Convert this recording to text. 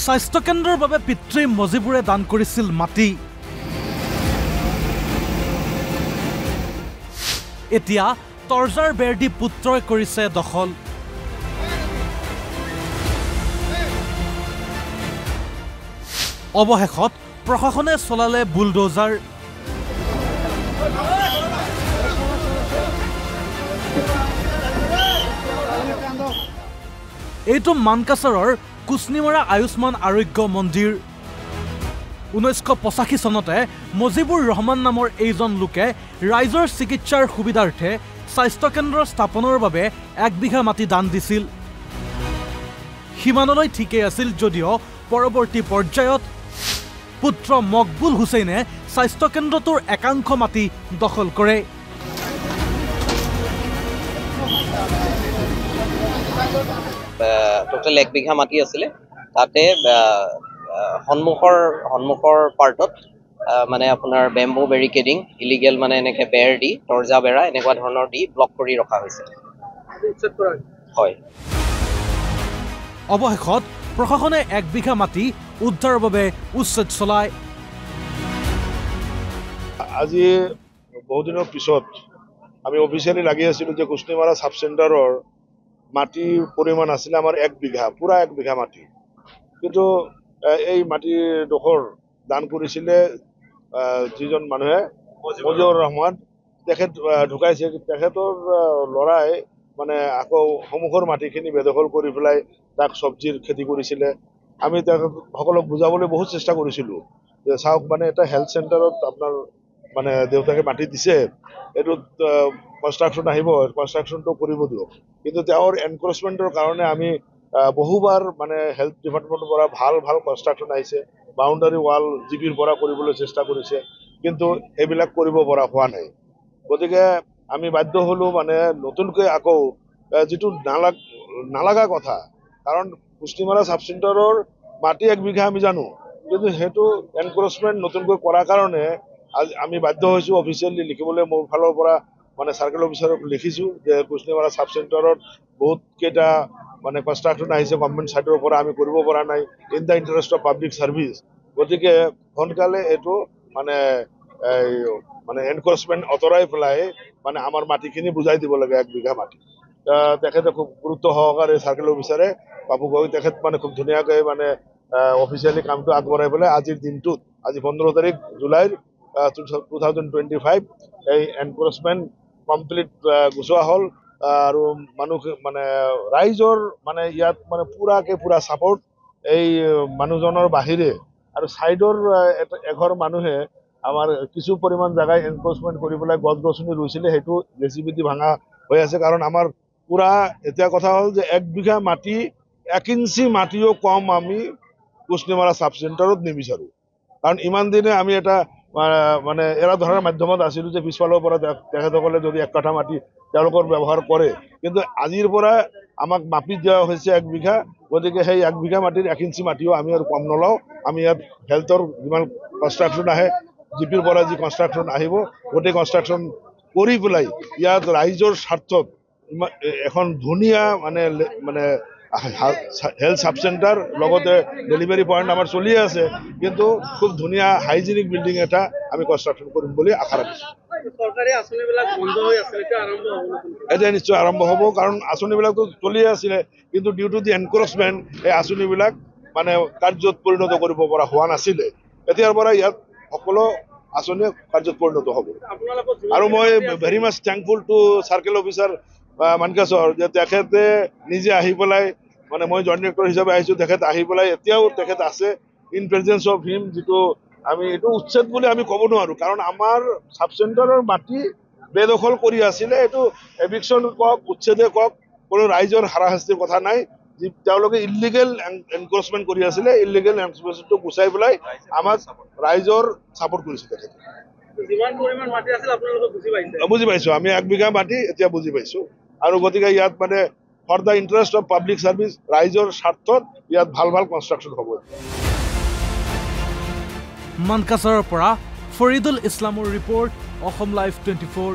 স্বাস্থ্য কেন্দ্ৰৰ বাবে পিতৃ মজিবুৰে দান কৰিছিল মাটি। এতিয়া তৰ্জাৰ বেৰ দি পুত্ৰই কৰিছে দখল। অৱশেষত প্ৰশাসনে চলালে বুলডোজাৰ। এইটো মানকাছাৰৰ কুচনিমৰা আয়ুষ্মান আৰোগ্য মন্দিৰ। 1985 চনতে মজিবুৰ ৰহমান নামৰ এইজন লোকে ৰাইজৰ চিকিৎসাৰ সুবিধাৰ্থে স্বাস্থ্য কেন্দ্ৰ স্থাপনৰ বাবে 1 বিঘা মাটি দান দিছিল। সিমানলৈ ঠিকেই আছিল যদিও পৰৱৰ্তী পৰ্যায়ত পুত্ৰ মকবুল হুছেইনে স্বাস্থ্য কেন্দ্ৰটোৰ একাংশ মাটি দখল কৰে। টোটেল 1 বিঘা মাটি আছিলে। তাতে সন্মুখৰ পাৰ্টত মানে আপোনাৰ বেম্বু বেৰিকেডিং ইলিগেল মানে এনেকে বেৰ দি তৰ্জা বেৰা এনেকুৱা ধৰণৰ দি ব্লক কৰি ৰখা হৈছে। হয়। অৱশেষত প্ৰশাসনে 1 বিঘা মাটি উদ্ধাৰৰ বাবে উচ্ছেদ চলায়। আজি বহুদিনৰ পিছত আমি অফিচিয়েলি লাগি আছিলোঁ যে কুচনিমাৰা সাব চেণ্টাৰৰ মাটিৰ পৰিমাণ আছিলে আমাৰ 1 বিঘা, পুৰা 1 বিঘা মাটি। কিন্তু এই মাটিডোখৰ দান কৰিছিলে যিজন মানুহে মজিবুৰ ৰহমান, তেখেত ঢুকাইছে। তেখেতৰ ল'ৰাই মানে আকৌ সন্মুখৰ মাটিখিনি বেদখল কৰি পেলাই তাক চব্জিৰ খেতি কৰিছিলে। আমি তেখেতসকলক বুজাবলৈ বহুত চেষ্টা কৰিছিলোঁ যে চাওক, মানে এটা হেল্থ চেণ্টাৰত আপোনাৰ মানে দেউতাকে মাটি দিছে, এইটোত কনষ্ট্ৰাকশ্যন আহিব, কনষ্ট্ৰাকশ্যনটো কৰিব দিয়ক। কিন্তু তেওঁৰ এনক্ৰচমেণ্টৰ কাৰণে আমি বহুবাৰ মানে হেল্থ ডিপাৰ্টমেণ্টৰ পৰা ভাল কনষ্ট্ৰাকশ্যন আহিছে, বাউণ্ডাৰী ৱাল জিপিৰ পৰা কৰিবলৈ চেষ্টা কৰিছে, কিন্তু এইবিলাক কৰিব পৰা হোৱা নাই। গতিকে আমি বাধ্য হ'লোঁ মানে নতুনকৈ আকৌ যিটো নালাগা কথা, কাৰণ কুচনিমাৰা সাব চেণ্টাৰৰ মাটি 1 বিঘা আমি জানো, কিন্তু সেইটো এনক্ৰচমেণ্ট নতুনকৈ কৰাৰ কাৰণে আমি বাধ্য হৈছোঁ অফিচিয়েলি লিখিবলৈ। মোৰ ফালৰ পৰা মানে চাৰ্কেল অফিচাৰক লিখিছোঁ যে কুচনিমাৰা সাব চেণ্টাৰত বহুত কেইটা মানে কনষ্ট্ৰাকশ্যন আহিছে গভৰ্ণমেণ্ট ছাইডৰ পৰা, আমি কৰিব পৰা নাই in the interest of public service. গতিকে সোনকালে এইটো মানে এনক্ৰচমেণ্ট আঁতৰাই পেলাই মানে আমাৰ মাটিখিনি বুজাই দিব লাগে 1 বিঘা মাটি। তেখেতে খুব গুৰুত্ব সহকাৰে চাৰ্কেল অফিচাৰে বাবু গগৈ তেখেত মানে খুব ধুনীয়াকৈ মানে অফিচিয়েলি কামটো আগবঢ়াই পেলাই আজিৰ দিনটোত, আজি 15 তাৰিখ জুলাইৰ 2025 এই এনক্ৰচমেণ্ট কমপ্লিট গুচোৱা হ'ল। আৰু মানুহ মানে ৰাইজৰ মানে ইয়াত মানে পুৰা ছাপৰ্ট এই মানুহজনৰ বাহিৰে আৰু ছাইডৰ এঘৰ মানুহে আমাৰ কিছু পৰিমাণ জেগাই এনক্ৰচমেণ্ট কৰি পেলাই গছ গছনি ৰুইছিলে, সেইটো জেচিবি দি ভাঙা হৈ আছে। কাৰণ আমাৰ পুৰা এতিয়া কথা হ'ল যে 1 বিঘা মাটি 1 ইঞ্চি মাটিও কম আমি কুচনিমাৰা সাব চেণ্টাৰত নিবিচাৰোঁ। কাৰণ ইমান দিনে আমি এটা মানে এৰা ধৰাৰ মাধ্যমত আছিলোঁ যে পিছফালৰ পৰা তেখেতসকলে যদি 1 কাঠা মাটি তেওঁলোকৰ ব্যৱহাৰ কৰে, কিন্তু আজিৰ পৰা আমাক মাপি দিয়া হৈছে 1 বিঘা। গতিকে সেই 1 বিঘা মাটিৰ 1 ইঞ্চি মাটিও আমি আৰু কম নলওঁ। আমি ইয়াত হেল্থৰ যিমান কনষ্ট্ৰাকশ্যন আহে, জিপিৰ পৰা যি কনষ্ট্ৰাকশ্যন আহিব, গোটেই কনষ্ট্ৰাকশ্যন কৰি পেলাই ইয়াত ৰাইজৰ স্বাৰ্থত এখন ধুনীয়া মানে হেল্থ সাব চেণ্টাৰ লগতে ডেলিভাৰী পইণ্ট আমাৰ চলিয়ে আছে, কিন্তু খুব ধুনীয়া হাইজেনিক বিল্ডিং এটা আমি কনষ্ট্ৰাকশ্যন কৰিম বুলি আশা ৰাখিছোঁ। এতিয়া নিশ্চয় আৰম্ভ হ'ব, কাৰণ আঁচনিবিলাকতো চলিয়ে আছিলে, কিন্তু ডিউ টু দি এনক্ৰচমেণ্ট এই আঁচনিবিলাক মানে কাৰ্যত পৰিণত কৰিব পৰা হোৱা নাছিলে। এতিয়াৰ পৰা ইয়াত সকলো আঁচনি কাৰ্যত পৰিণত হ'ব। আৰু মই ভেৰি মাছ থেংকফুল টু চাৰ্কেল অফিচাৰ মানকাছৰ, যে তেখেতে নিজে আহি পেলাই, মানে মই জইণ্ট ডিৰেক্টৰ হিচাপে আহিছোঁ, তেখেত আহি পেলাই এতিয়াও তেখেত আছে ইন প্ৰেজেঞ্চ অফ হিম। যিটো আমি এইটো উচ্ছেদ বুলি আমি ক'ব নোৱাৰোঁ, কাৰণ আমাৰ সাব চেণ্টাৰৰ মাটি বেদখল কৰি আছিলে। এইটো এভিকশ্যন কওক, উচ্ছেদে কওক, কোনো ৰাইজৰ হাৰাশাস্তিৰ কথা নাই। যি তেওঁলোকে ইলিগেল এনক্ৰচমেণ্ট কৰি আছিলে, ইলিগেল এনক্ৰচমেণ্টটো গুচাই পেলাই আমাক ৰাইজৰ ছাপৰ্ট কৰিছে তেখেতে। বুজি পাইছোঁ, আমি 1 বিঘা মাটি এতিয়া বুজি পাইছোঁ। আৰু গতিকে ইয়াত মানে for the interest of public service, ৰাইজৰ স্বাৰ্থত ইয়াত ভাল কনষ্ট্ৰাকশ্যন হ'ব। মানকাছাৰৰ পৰা ফৰিদুল ইছলামৰ ৰিপৰ্ট, অসম লাইভ 24।